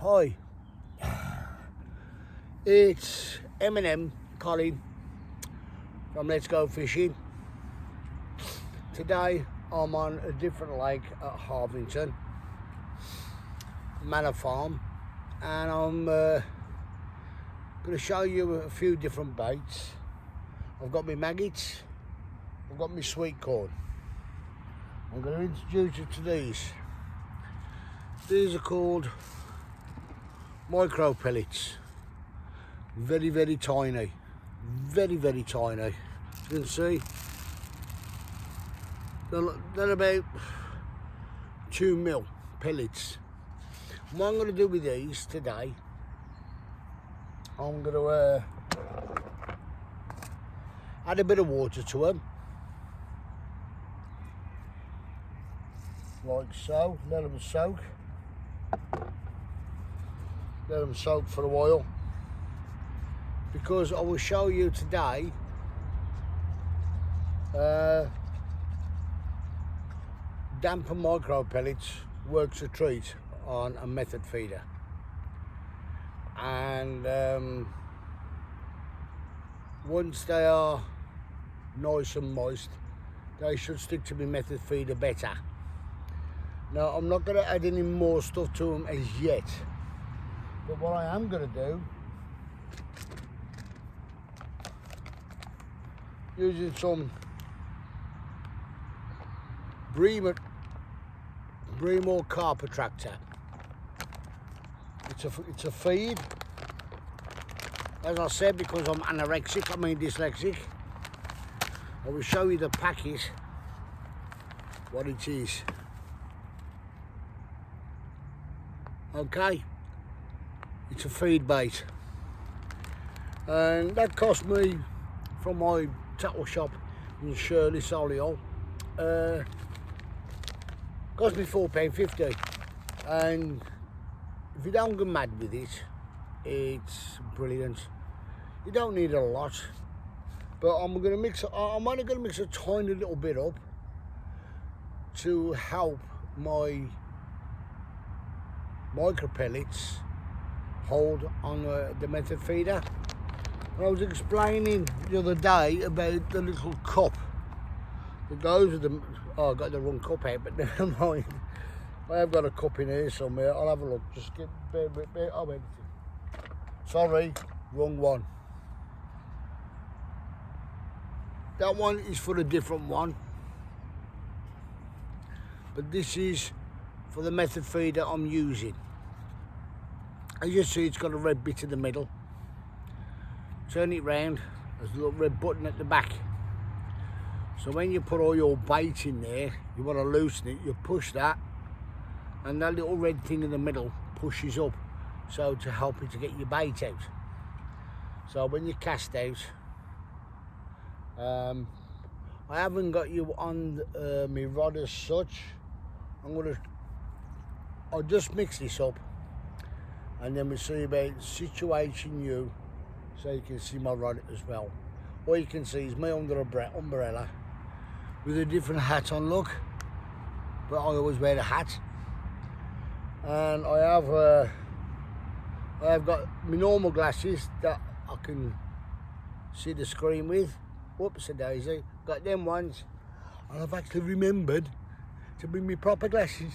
Hi, it's Eminem Colin from Let's Go Fishing. Today I'm on a different lake at Harvington, Manor Farm, and I'm going to show you a few different baits. I've got my maggots, I've got my sweet corn. I'm going to introduce you to these. These are called micro pellets. Very, very tiny. Very, very tiny. You can see they're about 2 mil pellets. What I'm going to do with these today, I'm going to add a bit of water to them, like so. Let them soak. Let them soak for a while, because I will show you today damper micro pellets works a treat on a method feeder, and once they are nice and moist, they should stick to my method feeder better. Now, I'm not going to add any more stuff to them as yet, but what I am going to do, using some Bremer carp attractor. It's a feed, as I said, because I'm dyslexic. I will show you the packet, what it is. Okay, it's a feed bait, and that cost me from my tackle shop in Shirley, Solihull. Cost me £4.50, and if you don't go mad with it, it's brilliant. You don't need a lot, but I'm only going to mix a tiny little bit up to help my micro pellets hold on the method feeder. And I was explaining the other day about the little cup that goes with the. Oh, I got the wrong cup out, but never mind. I have got a cup in here somewhere. I'll have a look. Just get oh, wait. Sorry, wrong one. That one is for a different one, but this is for the method feeder I'm using. As you see, it's got a red bit in the middle. Turn it round, there's a little red button at the back. So when you put all your bait in there, you want to loosen it, you push that, and that little red thing in the middle pushes up, so to help you to get your bait out. So when you cast out, I haven't got you on my rod as such. I'll just mix this up, and then we'll see about situation you, so you can see my rod as well. All you can see is me under a umbrella with a different hat on, look, but I always wear a hat. And I have got my normal glasses that I can see the screen with. Whoops a daisy, got them ones, and I've actually remembered to bring me proper glasses.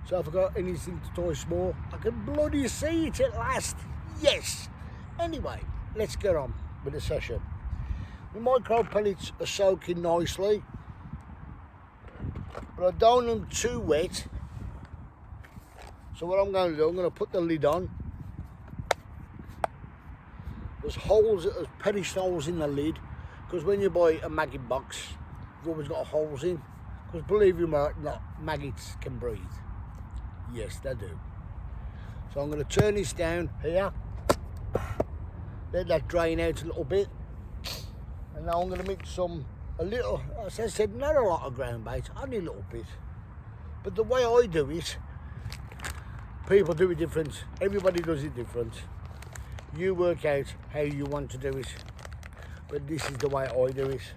So if I've got anything to toy small, I can bloody see it at last. Yes! Anyway, let's get on with the session. The micro pellets are soaking nicely, but I don't want them too wet. So what I'm going to do, I'm going to put the lid on. There's perished holes in the lid, because when you buy a maggot box, you've always got holes in. Because believe it or not, maggots can breathe. Yes, they do. So I'm going to turn this down here, let that drain out a little bit, and now I'm going to mix a little, as I said, not a lot of ground bait, only a little bit. But the way I do it, people do it different. Everybody does it different. You work out how you want to do it, but this is the way I do it.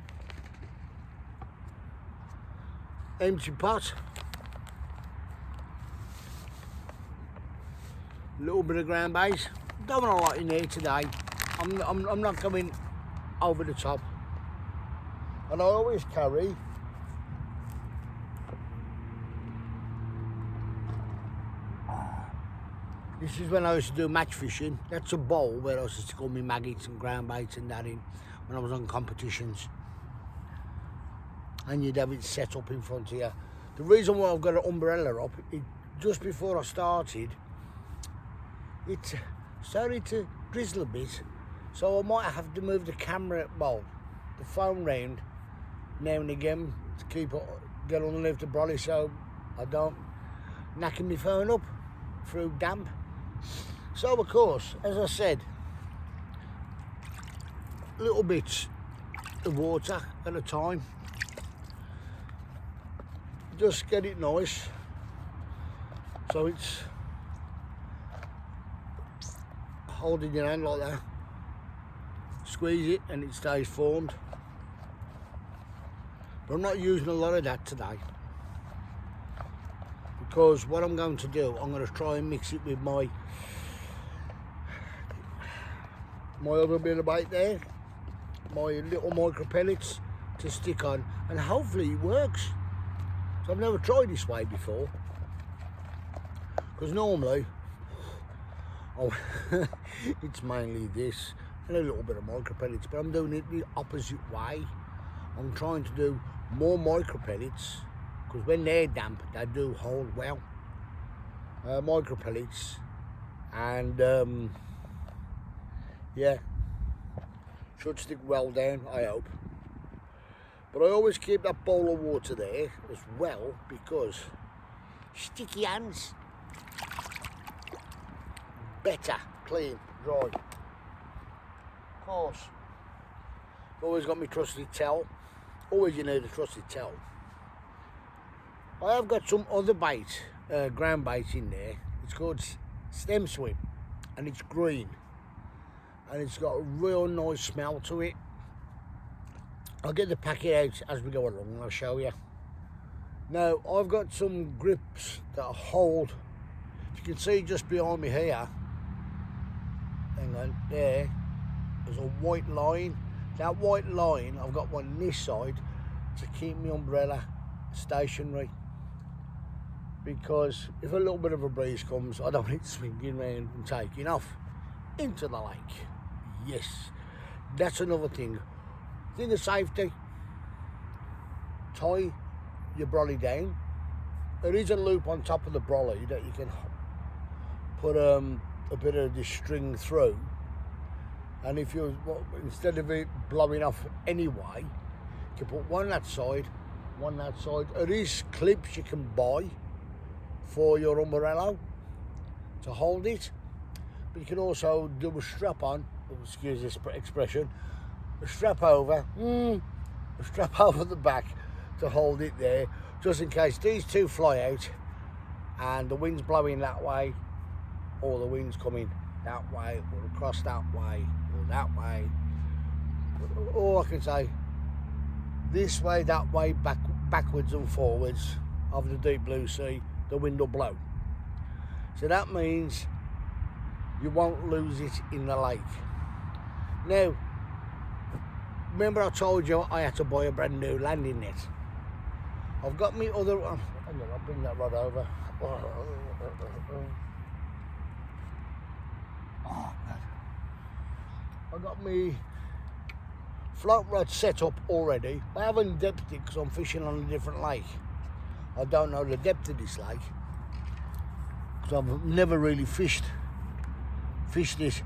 Empty pot. A little bit of ground base. Don't want a lot in here today. I'm not going over the top. And I always carry this is when I used to do match fishing. That's a bowl where I used to stick all my maggots and ground baits and that in when I was on competitions. And you'd have it set up in front of you. The reason why I've got an umbrella up, just before I started, it started to drizzle a bit. So I might have to move the camera, well, the phone round now and again to keep it, get underneath the brolly so I don't knack my phone up through damp. So of course, as I said, little bits of water at a time. Just get it nice so it's holding your hand like that. Squeeze it and it stays formed. But I'm not using a lot of that today because what I'm going to do, I'm going to try and mix it with my other bit of bait there, my little micro pellets to stick on, and hopefully it works. So I've never tried this way before because normally it's mainly this and a little bit of micro pellets, but I'm doing it the opposite way. I'm trying to do more micro pellets because when they're damp they do hold well. Micro pellets and yeah, should stick well down, I hope. But I always keep that bowl of water there as well because sticky hands, better, clean, dry. Of course, I've always got my trusty towel. Always you need a trusty towel. I have got some other bait, ground bait in there. It's called stem swim and it's green. And it's got a real nice smell to it. I'll get the packet out as we go along and I'll show you. Now, I've got some grips that hold, if you can see just behind me here, hang on, there's a white line. That white line, I've got one on this side to keep my umbrella stationary. Because if a little bit of a breeze comes, I don't need to swinging around and taking off into the lake. Yes, that's another thing. Thing of safety, tie your brolly down. There is a loop on top of the brolly that you can put a bit of this string through, and if you, instead of it blowing off anyway, you can put one that side, one that side. There is clips you can buy for your umbrella to hold it, but you can also do a strap on, excuse this expression, a strap over the back to hold it there, just in case these two fly out and the wind's blowing that way, or the wind's coming that way, or across that way, or that way. Or I can say this way, that way, backwards and forwards of the deep blue sea, the wind will blow. So that means you won't lose it in the lake. Now, remember I told you I had to buy a brand new landing net. I've got me other, hang on, I'll bring that rod over. Oh, God. I've got me float rod set up already. I haven't depthed it because I'm fishing on a different lake. I don't know the depth of this lake because I've never really fished this.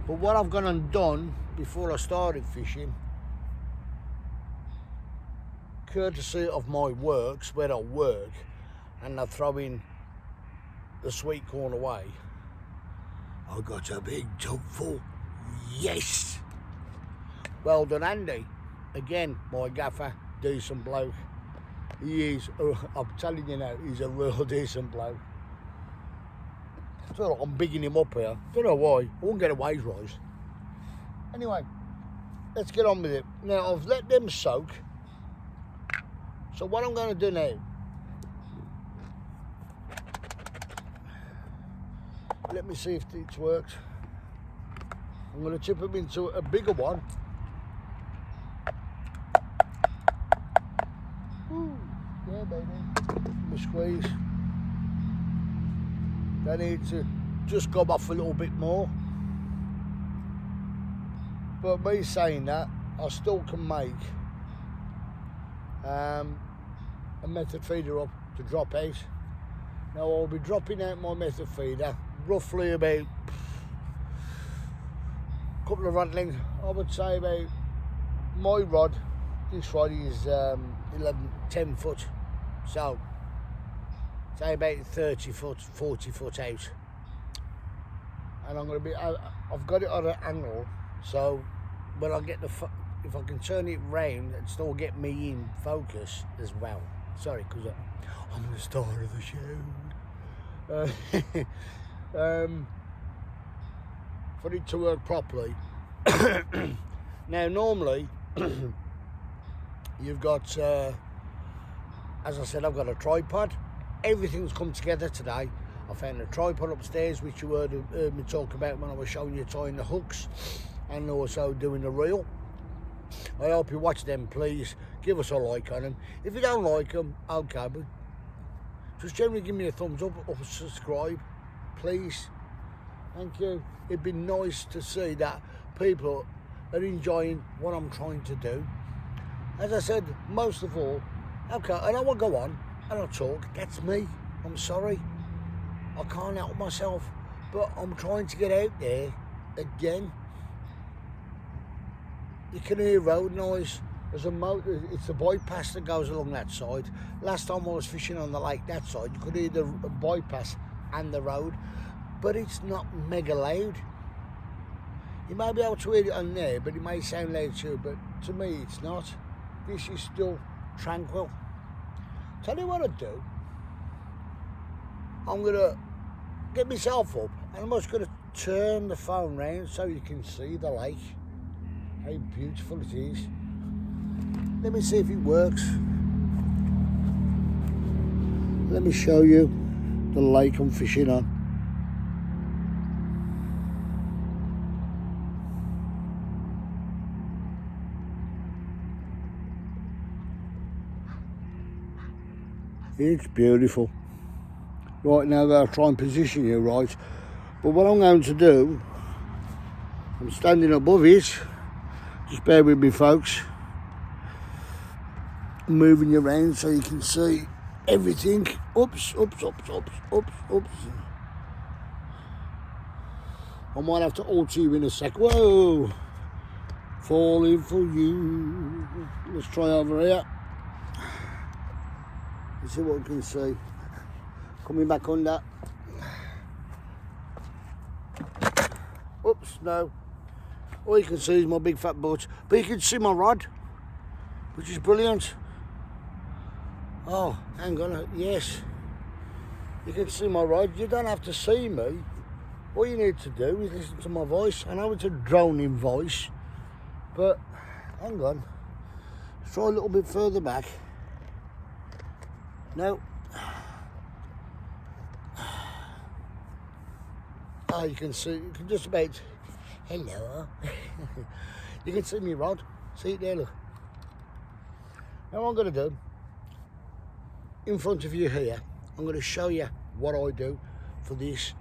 But what I've gone and done before I started fishing, courtesy of my works, where I work, and I throw in the sweet corn away, I got a big tub full. Yes! Well done, Andy. Again, my gaffer, decent bloke. He is, I'm telling you now, he's a real decent bloke. So I'm bigging him up here. Don't know why. I won't get a wage rise. Anyway, let's get on with it. Now, I've let them soak. So what I'm going to do now, let me see if it works. I'm going to tip them into a bigger one. Ooh, yeah, baby. Give me a squeeze. They need to just go off a little bit more. But me saying that, I still can make a method feeder up to drop out. Now I'll be dropping out my method feeder roughly about a couple of rod lengths. I would say about my rod, this rod is 10 foot, so say about 30 foot, 40 foot out. And I'm going to be, I've got it on an angle, so when I get if I can turn it round and still get me in focus as well. Sorry, because I'm the star of the show. For it to work properly. Now, normally, you've got, as I said, I've got a tripod. Everything's come together today. I found a tripod upstairs, which you heard me talk about when I was showing you tying the hooks and also doing the reel. I hope you watch them, please. Give us a like on them. If you don't like them, okay, but just generally give me a thumbs up or subscribe, please. Thank you. It'd be nice to see that people are enjoying what I'm trying to do. As I said, most of all, okay, I know I go on and I talk, that's me. I'm sorry. I can't help myself, but I'm trying to get out there again. You can hear road noise. There's a motor, it's a bypass that goes along that side. Last time I was fishing on the lake that side, you could hear the bypass and the road, but it's not mega loud. You may be able to hear it on there, but it may sound loud too, but to me it's not. This is still tranquil. Tell you what I do. I'm gonna get myself up and I'm just gonna turn the phone round so you can see the lake. How beautiful it is. Let me see if it works. Let me show you the lake I'm fishing on. It's beautiful. Right, now I've got to try and position you right. But what I'm going to do, I'm standing above it. Just bear with me, folks. I'm moving you around so you can see everything. Oops, oops, oops, oops, oops, oops. I might have to alter you in a sec. Whoa! Falling for you. Let's try over here. Let's see what we can see. Coming back under. Oops, no. All you can see is my big fat butt. But you can see my rod, which is brilliant. Oh, hang on, yes. You can see my rod. You don't have to see me. All you need to do is listen to my voice. I know it's a droning voice, but hang on. Let's try a little bit further back. No. Oh, you can see, you can just about, hello. You can see me rod. See it there, look. Now what I'm going to do, in front of you here, I'm going to show you what I do for this.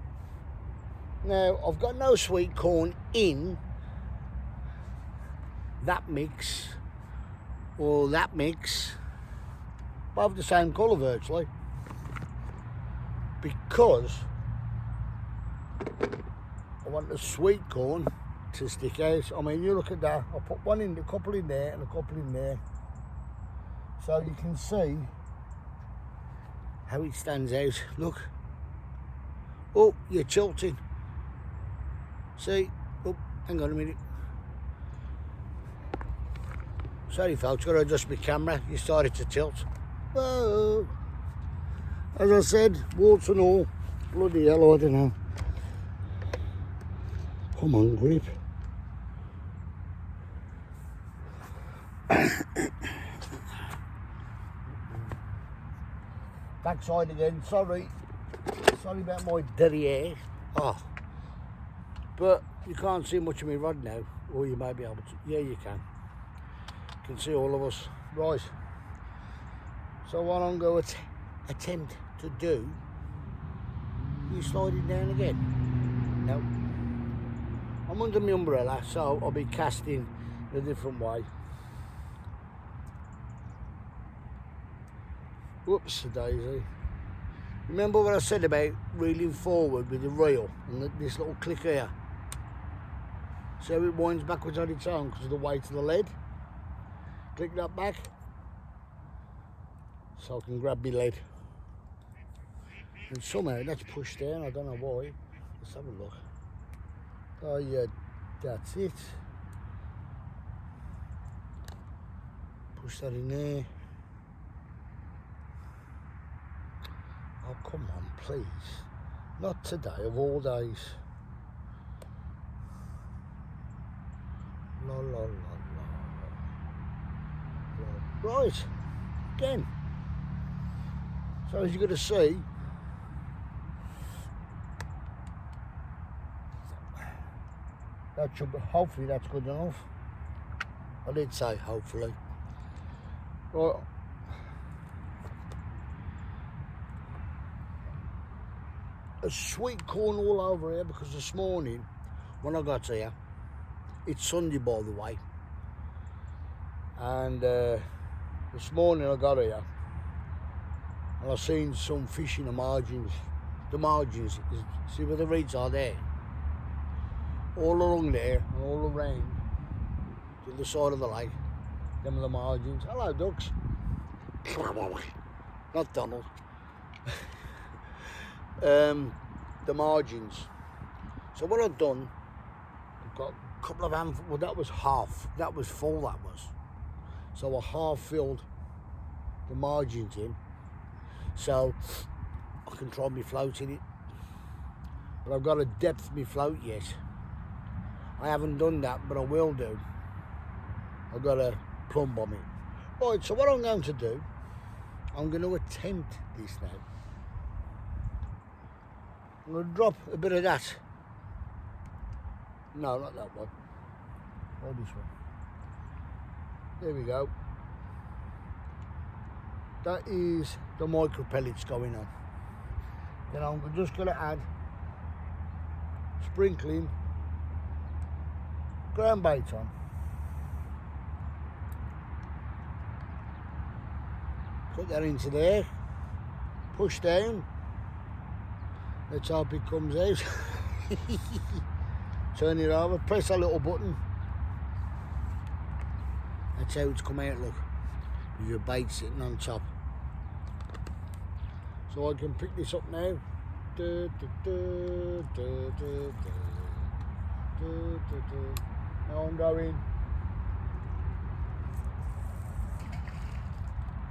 Now, I've got no sweet corn in that mix or that mix, both the same colour virtually, because I want the sweet corn to stick out. I mean, you look at that, I put one in, a couple in there and a couple in there, so you can see how it stands out. Look. Oh, you're tilting. See? Oh, hang on a minute. Sorry folks, got to adjust my camera. You started to tilt. Whoa. As I said, warts and all. Bloody hell, I don't know. Come on, grip. Backside again, sorry about my dirty hair. Oh, but you can't see much of me rod now, or you may be able to. Yeah, you can. You can see all of us. Right. So what I'm going to attempt to do, you slide it down again. No. I'm under my umbrella, so I'll be casting in a different way. Whoops, daisy. Remember what I said about reeling forward with the reel and this little click here? See how it winds backwards on its own because of the weight of the lead? Click that back so I can grab my lead. And somehow that's pushed down, I don't know why. Let's have a look. Oh yeah, that's it. Push that in there. Oh, come on, please. Not today, of all days. La, la, la, la. Right, again. So as you're going to see, that should be, hopefully that's good enough. I did say hopefully. Right. A sweet corn all over here because this morning when I got here, it's Sunday by the way, and this morning I got here and I seen some fish in the margins. The margins, see where the reeds are there? All along there and all around to the side of the lake, them are the margins. Hello ducks. Not Donald. The margins. So what I've done, I've got a couple of handfuls. Well, that was half. That was full. That was. So I half filled the margins in, so I can try me float in it. But I've got to depth me float yet. I haven't done that, but I will do. I've got a plumb bomb it. Right. So what I'm going to do, I'm going to attempt this now. I'm going to drop a bit of that. No, not that one. Oh, this one. There we go. That is the micro pellets going on. Then I'm just going to add sprinkling ground bait on. Put that into there. Push down. Let's hope it comes out. Turn it over, press a little button. That's how it's come out, look. With your bait sitting on top. So I can pick this up now. Now I'm going.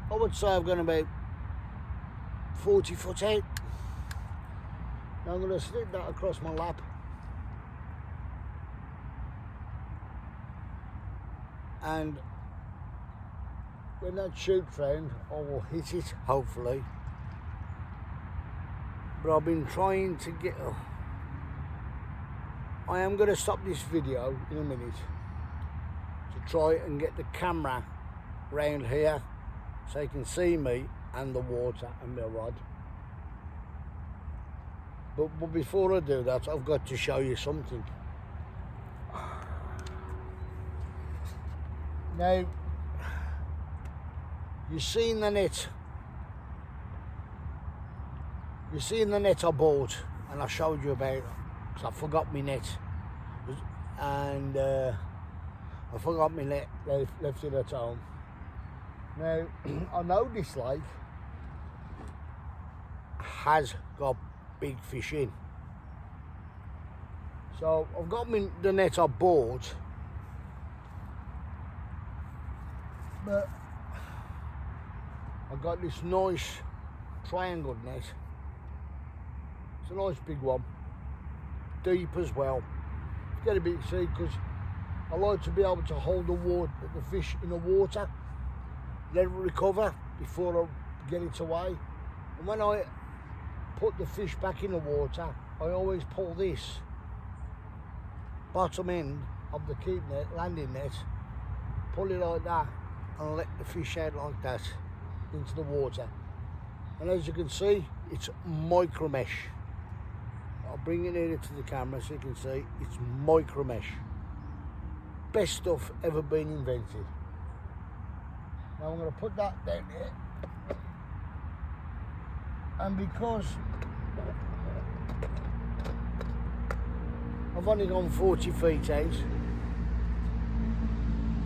I would say I've gone about 40 foot out. Now I'm going to slip that across my lap. And when that shoots round, I will hit it, hopefully. But I've been trying to get... I am going to stop this video in a minute to try and get the camera round here so you can see me and the water and my rod. But before I do that, I've got to show you something. Now, you've seen the net. You've seen the net I bought and I showed you about it. So I forgot my net. And I forgot my net, left it at home. Now, I know this lake has got big fish in. So I've got the net I bought, but I've got this nice triangle net. It's a nice big one, deep as well. It's got a bit see because I like to be able to hold the fish in the water, let it recover before I get it away. And when I put the fish back in the water, I always pull this bottom end of the keep net, landing net, pull it like that and let the fish out like that into the water. And as you can see, it's micro mesh. I'll bring it nearer to the camera so you can see it's micro mesh. Best stuff ever been invented. Now I'm going to put that down here, and because I've only gone 40 feet out,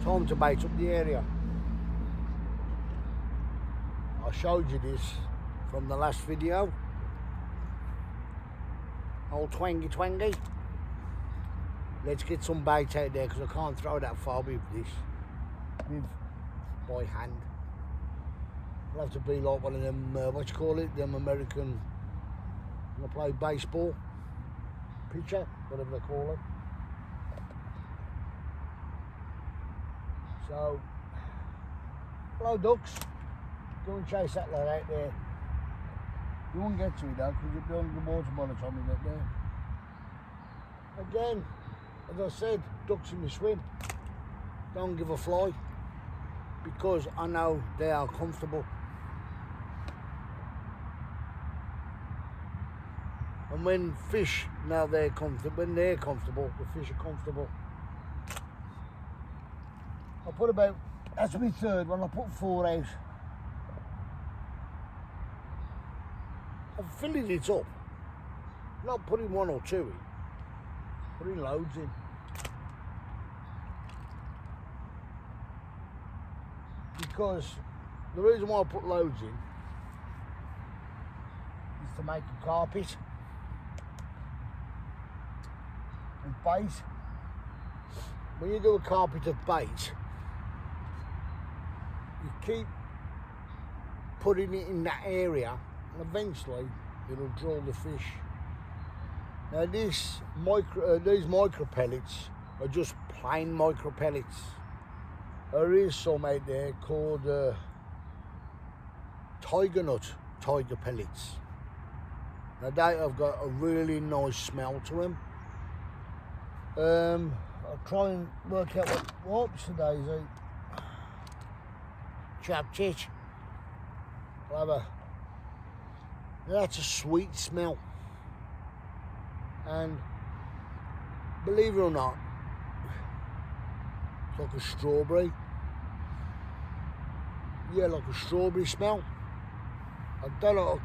time to bait up the area. I showed you this from the last video. Old twangy. Let's get some bait out there because I can't throw that far with this by hand. It'll have to be like one of them, what you call it, them American, I play baseball, pitcher, whatever they call it. So, hello ducks, go and chase that lad out there. You won't get to it though, because you'll be on the water by the time you get there. Again, as I said, ducks in the swim, don't give a fly, because I know they are comfortable. And when fish know they're comfortable, the fish are comfortable. I put about, that's my third one, I put 4 out. I'm filling it up, not putting 1 or 2 in, putting loads in. Because the reason why I put loads in is to make a carpet and bait. When you do a carpet of bait, you keep putting it in that area and eventually it'll draw the fish. Now these micro pellets are just plain micro pellets. There is some out there called tiger pellets. Now they have got a really nice smell to them. I'll try and work out what today's eat. Chap chitch. That's a sweet smell. And believe it or not, it's like a strawberry. Yeah, like a strawberry smell. I don't know.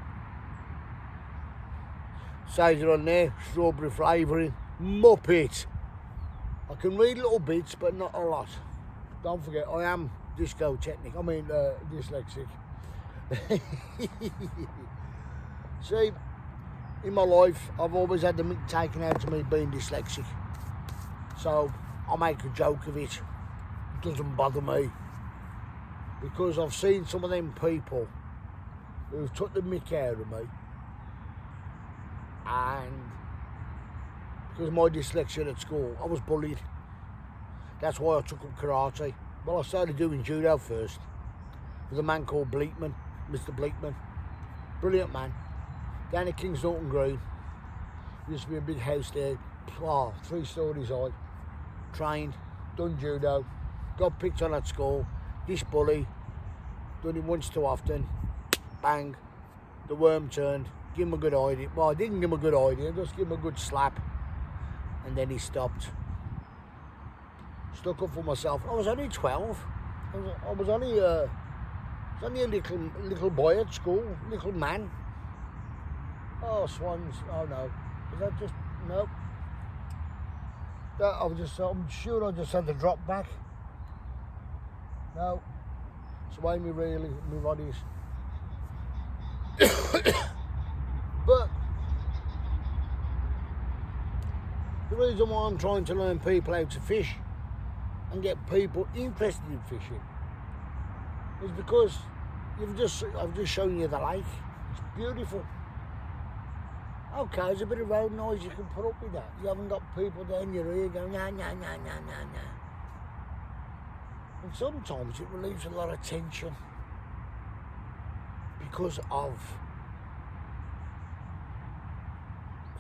Says it on there, strawberry flavouring. Muppet. I can read little bits, but not a lot. Don't forget, I am dyslexic. See, in my life, I've always had the mick taken out of me being dyslexic. So, I make a joke of it. It doesn't bother me. Because I've seen some of them people who've took the mick out of me. And because of my dyslexia at school, I was bullied. That's why I took up karate. Well, I started doing judo first with a man called Bleakman, Mr. Bleakman. Brilliant man. Down at Kings Norton Green. Used to be a big house there, 3 stories high. Trained, done judo, got picked on at school. This bully, done it once too often. Bang, the worm turned. Give him a good idea. Well, I didn't give him a good idea, just give him a good slap. And then he stopped. Stuck up for myself. I was only 12. I was only a little boy at school, little man. Oh, swans. Oh no. Is that just no? I'm sure I just had to drop back. No. It's the way my body is. But the reason why I'm trying to learn people how to fish and get people interested in fishing is because I've just shown you the lake. It's beautiful. Okay, there's a bit of road noise, you can put up with that. You haven't got people down your ear going, nah. And sometimes it relieves a lot of tension because of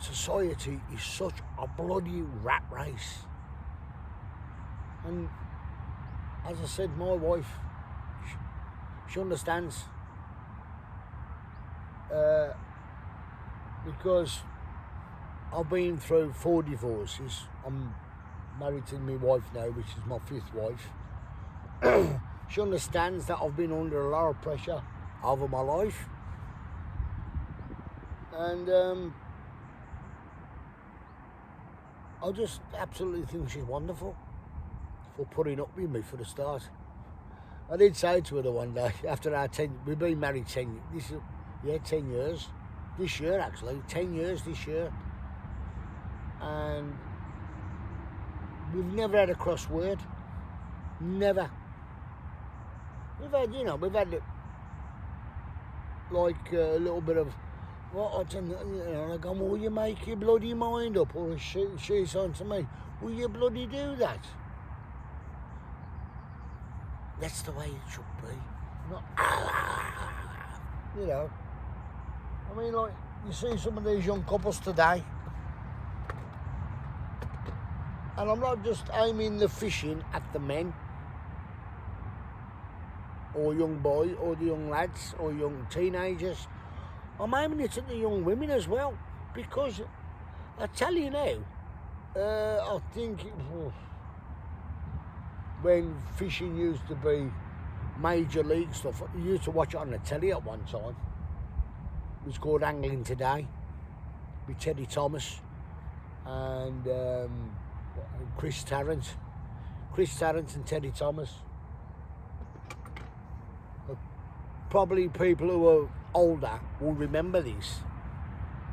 society is such a bloody rat race. And as I said, my wife, she understands. Because I've been through 4 divorces. I'm married to my wife now, which is my 5th wife. She understands that I've been under a lot of pressure over my life. And I just absolutely think she's wonderful for putting up with me for the start. I did say to her the one day, after our 10, we've been married 10 years. This year, actually, 10 years this year. And we've never had a cross word. Never. We've had like a little bit of, I go, will you make your bloody mind up? Or she's on to me, will you bloody do that? That's the way it should be. Not, I mean, like, you see some of these young couples today, and I'm not just aiming the fishing at the men, or young boy, or the young lads, or young teenagers. I'm aiming it at the young women as well, because I tell you now, I think when fishing used to be major league stuff, you used to watch it on the telly at one time. It was called Angling Today with Teddy Thomas and Chris Tarrant and Teddy Thomas. Probably people who are older will remember this.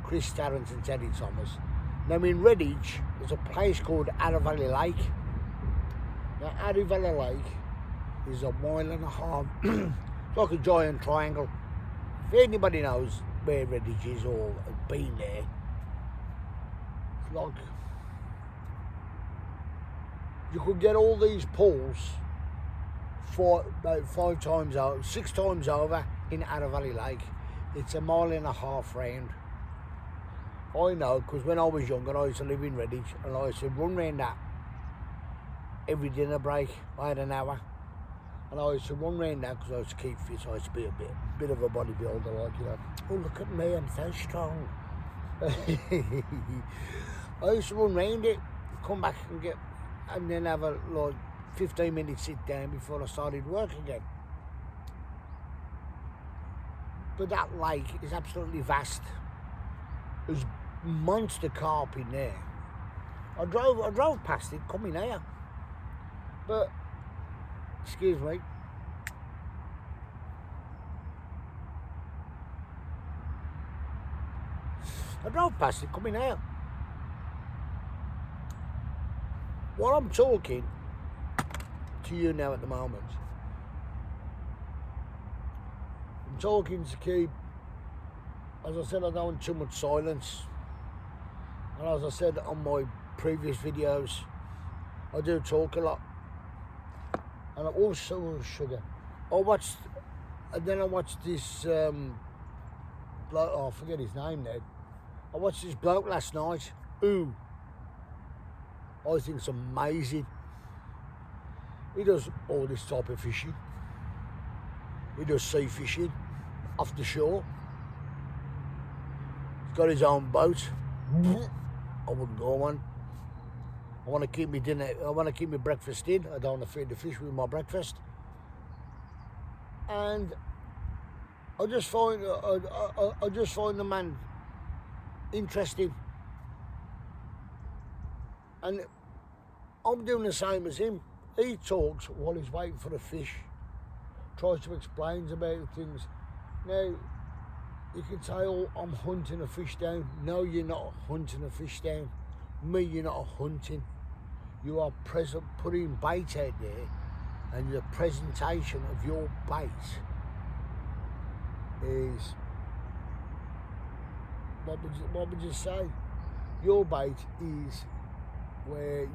Chris Tarrant and Teddy Thomas. Now in Redditch, there's a place called Arrow Valley Lake. Now Arrow Valley Lake is 1.5 miles. It's like a giant triangle. If anybody knows where Redditch is or has been there, it's like you could get all these pools for about 6 times over in Arrow Valley Lake. It's 1.5 miles round. I know, because when I was younger, I used to live in Redditch, and I used to run round that every dinner break. I had an hour, and I used to run round that because I used to keep fit. So I used to be a bit of a bodybuilder, like, oh, look at me, I'm so strong. I used to run round it, come back and then have a 15-minute sit down before I started work again. But that lake is absolutely vast. There's monster carp in there. I drove past it coming here. But, excuse me. I drove past it coming here. While I'm talking to you now at the moment, I'm talking to keep, as I said, I don't want too much silence. And as I said on my previous videos, I do talk a lot. And I also sugar. I watched this bloke, I forget his name now. I watched this bloke last night who I think it's amazing. He does all this type of fishing. He does sea fishing off the shore. He's got his own boat. I wouldn't go on. I want to keep my dinner. I want to keep my breakfast in. I don't want to feed the fish with my breakfast. And I just find the man interesting. And I'm doing the same as him. He talks while he's waiting for the fish, tries to explain about things. Now, you can say, oh, I'm hunting a fish down. No, you're not hunting a fish down. Me, you're not hunting. You are putting bait out there, and the presentation of your bait is, what would you say? Your bait is where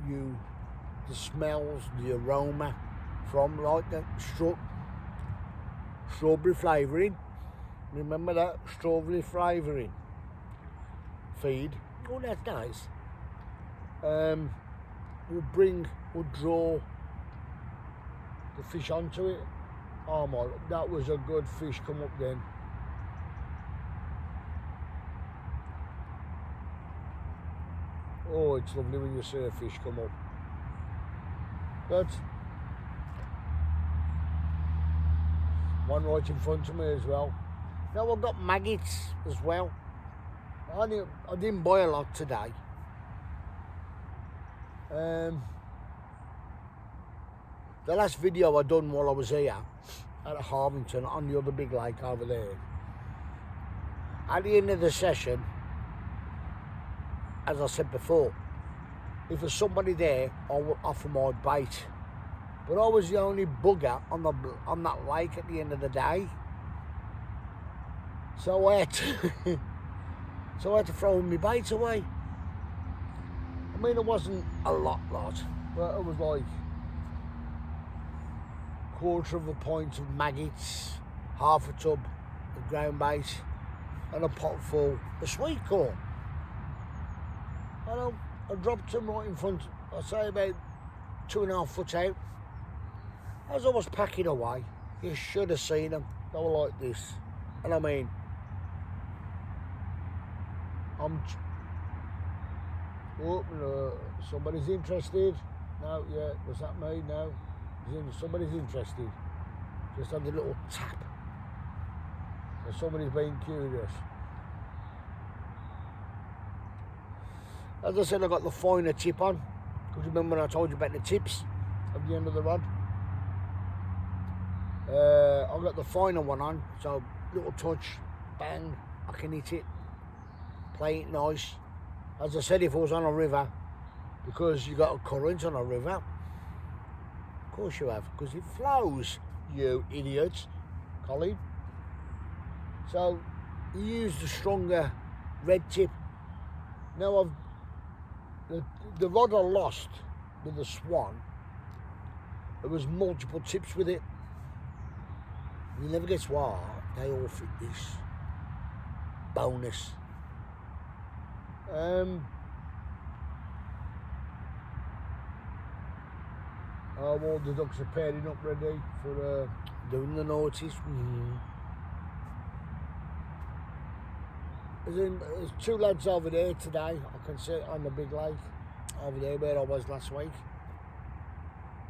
the smells, the aroma from, like the strawberry flavouring. Remember that? Strawberry flavouring feed Oh, that's nice. We'll draw the fish onto it. Oh my, that was a good fish come up then. Oh, it's lovely when you see a fish come up. But one right in front of me as well. Now I've got maggots as well. I didn't buy a lot today. The last video I done while I was here at Harvington on the other big lake over there. At the end of the session, as I said before, if there's somebody there, I will offer my bait. But I was the only bugger on that lake at the end of the day. So I had to throw my baits away. I mean, it wasn't a lot, but it was like a quarter of a pint of maggots, half a tub of ground bait, and a pot full of sweet corn. And I dropped them right in front, I'd say about 2.5 foot out. As I was packing away, you should have seen them. They were like this. And I mean, somebody's interested. No, yeah, was that me? No. Somebody's interested. Just had a little tap. So somebody's being curious. As I said, I got the finer tip on. Because remember when I told you about the tips at the end of the rod? I got the finer one on, so little touch, bang, I can hit it, play it nice. As I said, if I was on a river, because you got a current on a river, of course you have, because it flows, you idiots, Colin. So you use the stronger red tip. Now the rod I lost with the Swan, there was multiple tips with it. You never guess what, they all fit this. Bonus. All the ducks are pairing up ready for doing the notice. There's 2 lads over there today. I can see it on the big lake over there where I was last week.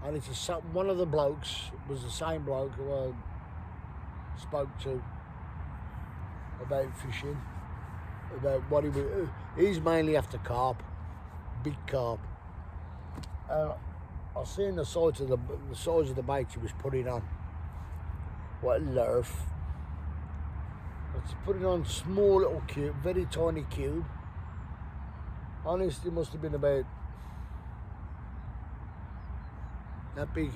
And it's one of the blokes was the same bloke who I spoke to about fishing, about what he was. He's mainly after carp, big carp. And I seen the size of the bait he was putting on. What a lurf! It's putting on small little cube, very tiny cube. Honestly, it must have been about that big.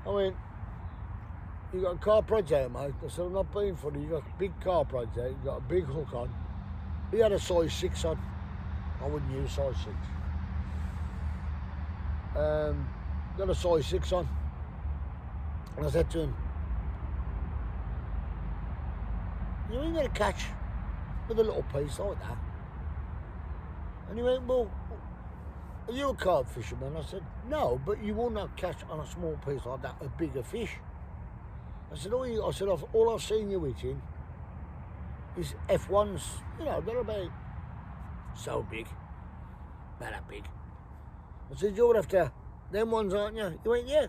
I mean, you got a carp rods out, mate. I said, I'm not being funny. You got big carp rods out. You got a big hook on. He had a size 6 on. I wouldn't use size 6. Got a size 6 on. And I said to him, you ain't gonna catch with a little piece like that. And he went, well, are you a carp fisherman? I said, no, but you will not catch on a small piece like that a bigger fish. I said, all I've seen you eating is F1s. You know, they're about so big, about that big. I said, you're after them ones, aren't you? He went, yeah.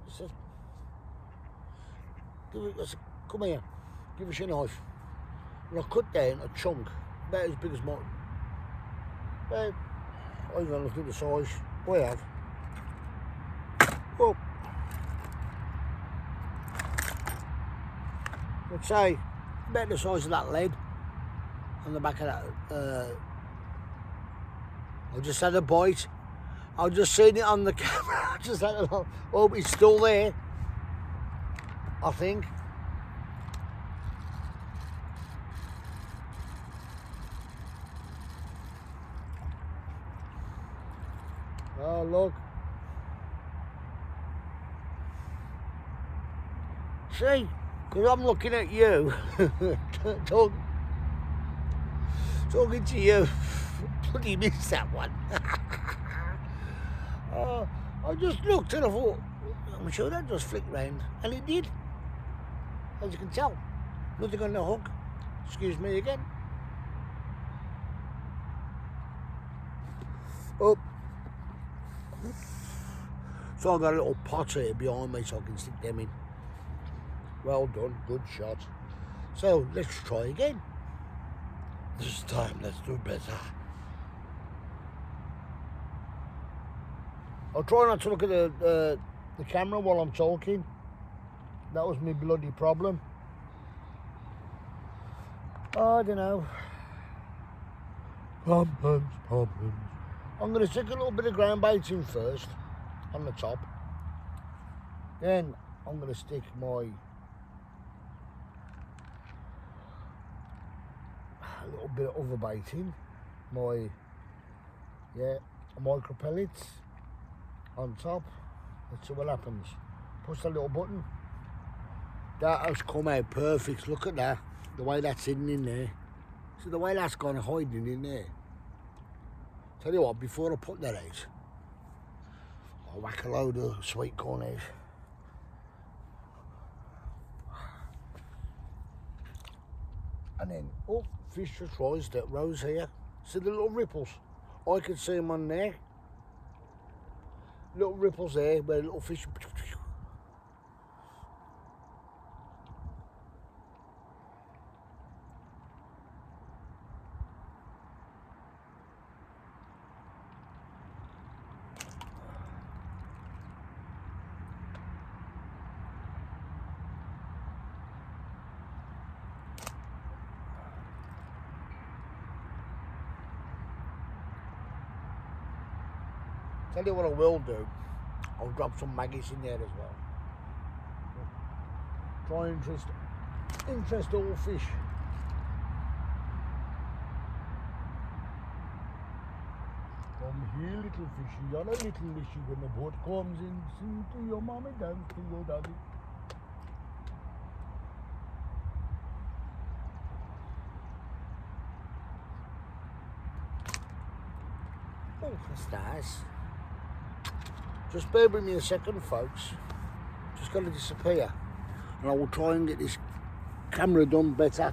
I said, come here, give us your knife. And I cut down a chunk, about as big as mine. About, I don't know, look at the size, I have. Oh. I'd say about the size of that lead on the back of that. I just had a bite. I've just seen it on the camera. I just had a, oh, it's still there, I think. Oh, look. See? Because I'm looking at you. talking to you. Bloody missed that one. I just looked and I thought, I'm sure that just flicked round, and it did. As you can tell, nothing on the hook. Excuse me again. Oh, so I've got a little pot here behind me so I can stick them in. Well done, good shot. So let's try again. This time let's do better. I'll try not to look at the camera while I'm talking. That was my bloody problem. I don't know. Problems. I'm going to stick a little bit of ground bait in first, on the top. Then I'm going to stick my a little bit of other bait in. My micro pellets on top. Let's see what happens. Push the little button. That has come out perfect. Look at that. The way that's hidden in there. See the way that's gone hiding in there. Tell you what, before I put that out, I'll whack a load of sweet corn out. And then, oh, fish just rose here. See the little ripples? I can see them on there. Little ripples there where little fish. Tell you what I will do, I'll drop some maggots in there as well. Try and interest all fish. Come here, little fishy, you're a little fishy. When the boat comes in, sing to your mommy, dance to your daddy. Oh, that's nice. Just bear with me a second, folks. Just going to disappear. And I will try and get this camera done better.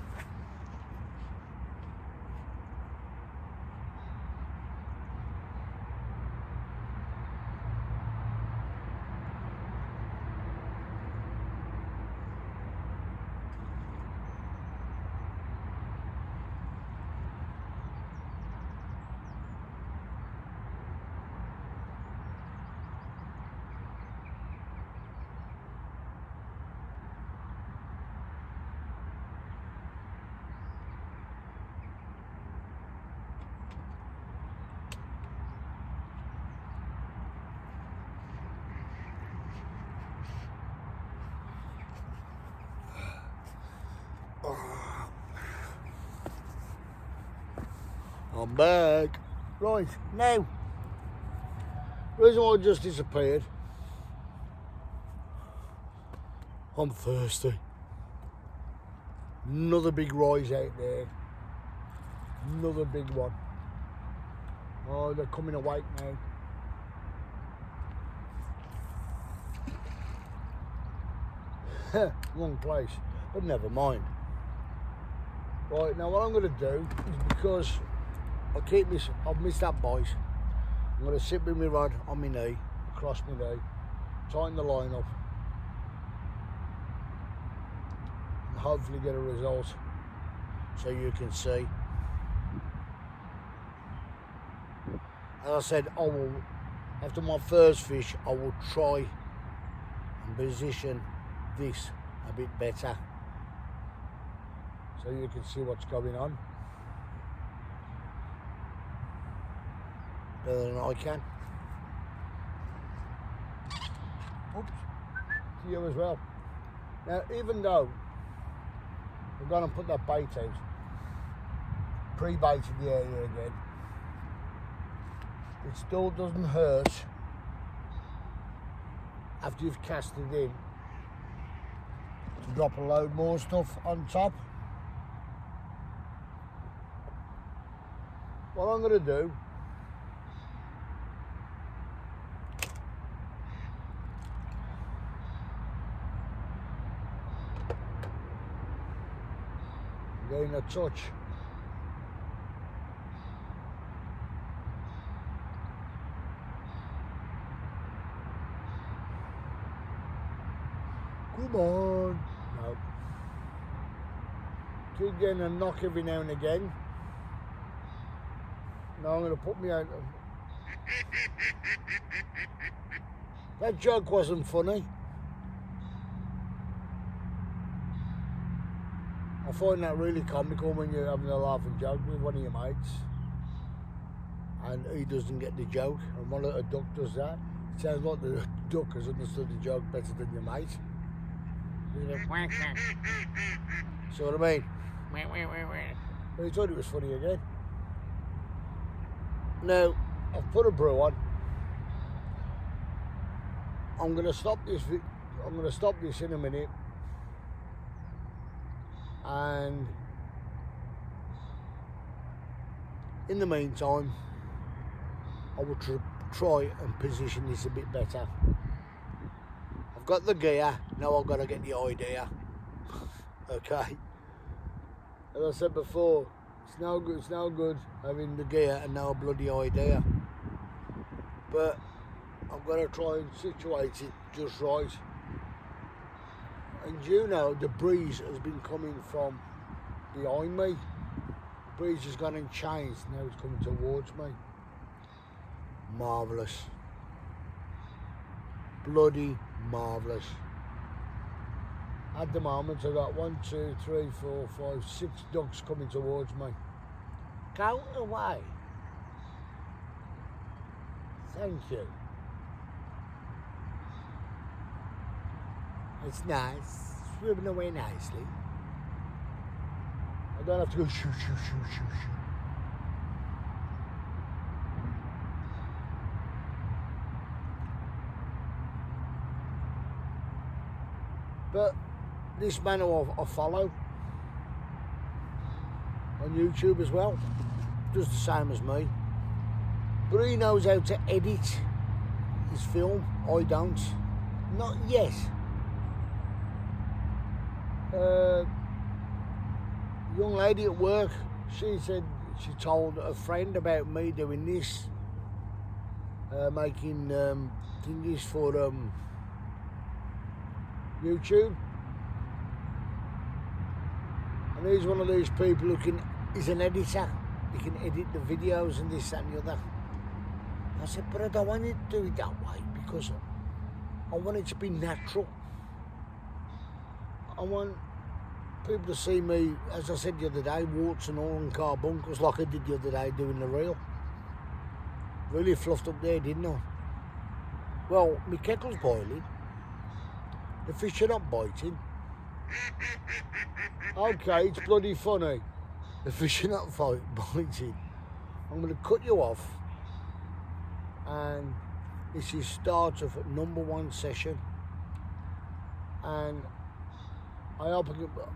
I'm back. Right, now, the reason why I just disappeared, I'm thirsty. Another big rise out there. Another big one. Oh, they're coming awake now. Wrong place, but never mind. Right, now what I'm going to do is, because I've missed that bite, I'm going to sit with my rod on my knee, across my knee, tighten the line up, and hopefully get a result so you can see. As I said, I will, after my first fish, I will try and position this a bit better so you can see what's going on better than I can. Oops, to you as well. Now, even though we're going to put that bait out, pre-baited the area again, it still doesn't hurt after you've cast it in to drop a load more stuff on top. what I'm going to do, getting a touch. Come on. No. Keep getting a knock every now and again. Now I'm going to put me out. That joke wasn't funny. I find that really comical when you're having a laughing joke with one of your mates and he doesn't get the joke, and one of the duck does that. It sounds like the duck has understood the joke better than your mate. See what I mean? But he thought it was funny again. Now, I've put a brew on. I'm going to stop this. I'm going to stop this in a minute. And in the meantime, I will try and position this a bit better. I've got the gear, now I've got to get the idea. Okay. As I said before, it's no good having the gear and no bloody idea. But I've got to try and situate it just right. And you know, the breeze has been coming from behind me. The breeze has gone and changed, now it's coming towards me. Marvellous. Bloody marvellous. At the moment I've got 1, 2, 3, 4, 5, 6 ducks coming towards me. Go away. Thank you. It's nice, swimming away nicely. I don't have to go shoo, shoo, shoo, shoo, shoo. But this man who I follow on YouTube as well, does the same as me. But he knows how to edit his film, I don't. Not yet. Young lady at work, she said she told a friend about me doing this, making thingies for YouTube. And he's one of these people who he's an editor, he can edit the videos and this, that and the other. I said, but I don't want you to do it that way because I want it to be natural. I want people to see me, as I said the other day, warts and all and carbuncles like I did the other day doing the reel. Really fluffed up there, didn't I? Well, my kettle's boiling. The fish are not biting. Okay, it's bloody funny. The fish are not biting. I'm going to cut you off. And this is start of #1 session. And I hope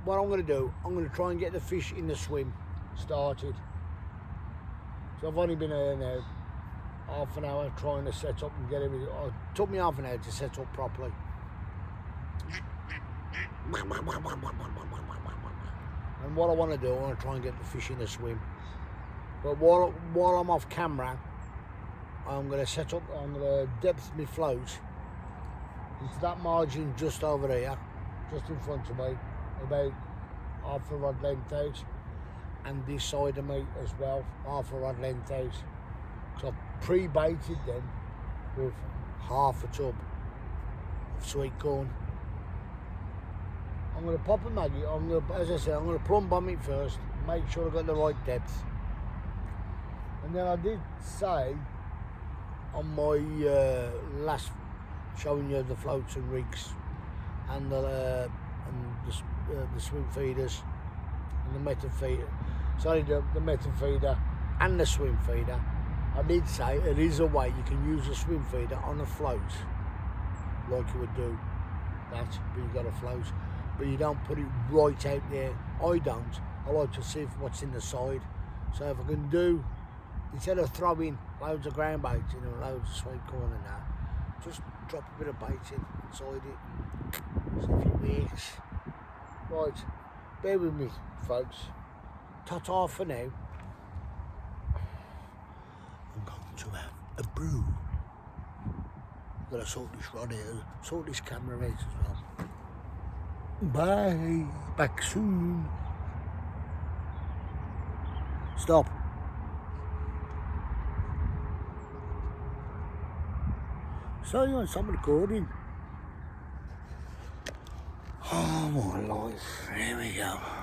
what I'm going to do, I'm going to try and get the fish in the swim started. So I've only been here now half an hour trying to set up and get everything. It took me half an hour to set up properly. And what I want to do, I want to try and get the fish in the swim. But while I'm off camera, I'm going to set up, I'm going to depth my float into that margin just over here, just in front of me, about half a rod length out, and this side of me as well, half a rod length out. So I've pre-baited them with half a tub of sweet corn. I'm going to pop a maggie, as I said, I'm going to plumb bomb it first, make sure I've got the right depth. And then I did say on my last showing you the floats and rigs and the swim feeders and the method feeder, sorry, the method feeder and the swim feeder, I did say it is a way you can use a swim feeder on a float like you would do that, but you've got a float, but you don't put it right out there. I don't. I like to see what's in the side. So if I can do instead of throwing loads of ground baits in and loads of sweet corn and that, just drop a bit of bait in inside it and see if it works. Right, bear with me folks. Ta-ta for now. I'm going to have a brew. I'm going to sort this rod out, sort this camera out as well. Bye, back soon. Stop. So you want some recording? Oh my life, here we go.